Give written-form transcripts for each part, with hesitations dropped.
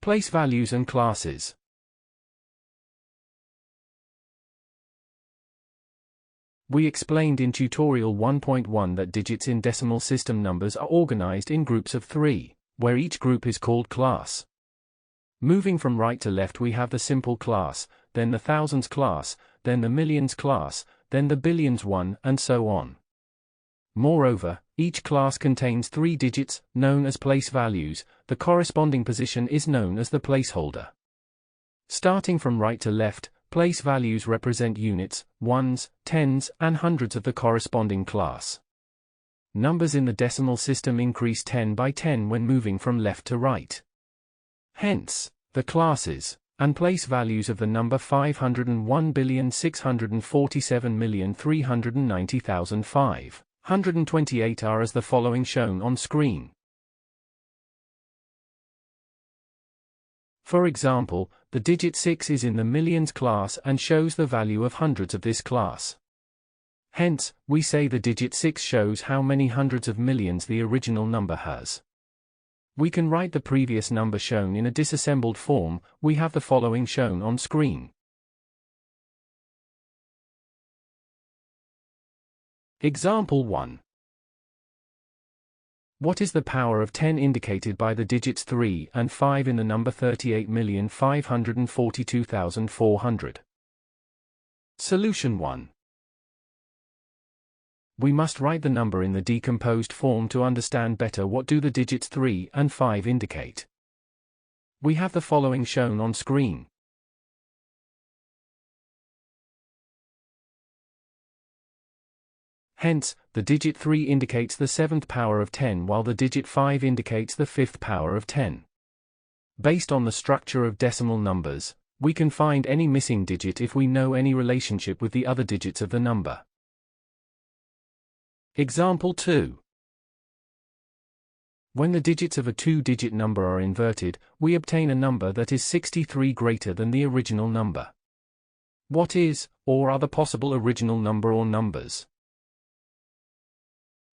Place values and classes. We explained in tutorial 1.1 that digits in decimal system numbers are organized in groups of 3, where each group is called class. Moving from right to left, we have the simple class, then the thousands class, then the millions class, then the billions one, and so on. Moreover, each class contains 3 digits, known as place values. The corresponding position is known as the placeholder. Starting from right to left, place values represent units, ones, tens, and hundreds of the corresponding class. Numbers in the decimal system increase 10 by 10 when moving from left to right. Hence, the classes and place values of the number 501,647,390,528 are as the following shown on screen. For example, the digit 6 is in the millions class and shows the value of hundreds of this class. Hence, we say the digit 6 shows how many hundreds of millions the original number has. We can write the previous number shown in a disassembled form. We have the following shown on screen. Example 1. What is the power of 10 indicated by the digits 3 and 5 in the number 38,542,400? Solution 1. We must write the number in the decomposed form to understand better what do the digits 3 and 5 indicate. We have the following shown on screen. Hence, the digit 3 indicates the 7th power of 10 while the digit 5 indicates the 5th power of 10. Based on the structure of decimal numbers, we can find any missing digit if we know any relationship with the other digits of the number. Example 2. When the digits of a 2-digit number are inverted, we obtain a number that is 63 greater than the original number. What is, or are the possible original number or numbers?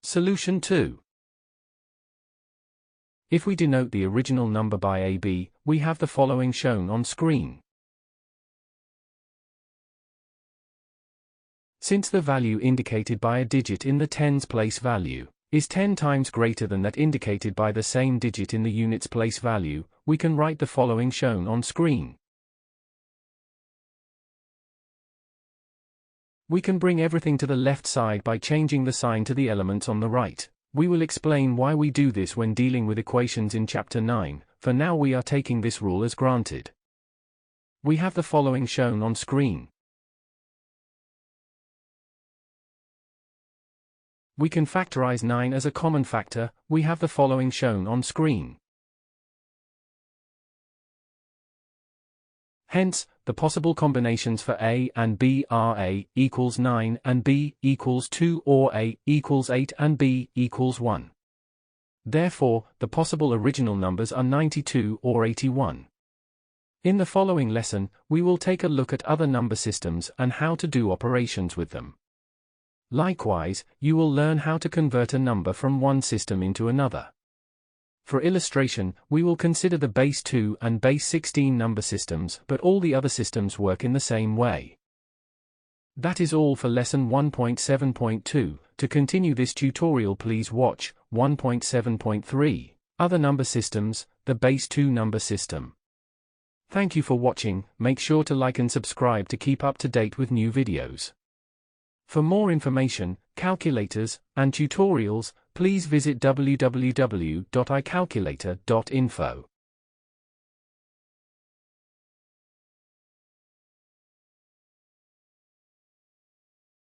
Solution 2. If we denote the original number by AB, we have the following shown on screen. Since the value indicated by a digit in the tens place value is 10 times greater than that indicated by the same digit in the units place value, we can write the following shown on screen. We can bring everything to the left side by changing the sign to the elements on the right. We will explain why we do this when dealing with equations in Chapter 9, for now we are taking this rule as granted. We have the following shown on screen. We can factorize 9 as a common factor. We have the following shown on screen. Hence, the possible combinations for A and B are A equals 9 and B equals 2 or A equals 8 and B equals 1. Therefore, the possible original numbers are 92 or 81. In the following lesson, we will take a look at other number systems and how to do operations with them. Likewise, you will learn how to convert a number from one system into another. For illustration, we will consider the base 2 and base 16 number systems, but all the other systems work in the same way. That is all for lesson 1.7.2. To continue this tutorial, please watch 1.7.3, Other Number Systems, the Base 2 Number System. Thank you for watching. Make sure to like and subscribe to keep up to date with new videos. For more information, calculators, and tutorials, please visit www.icalculator.info.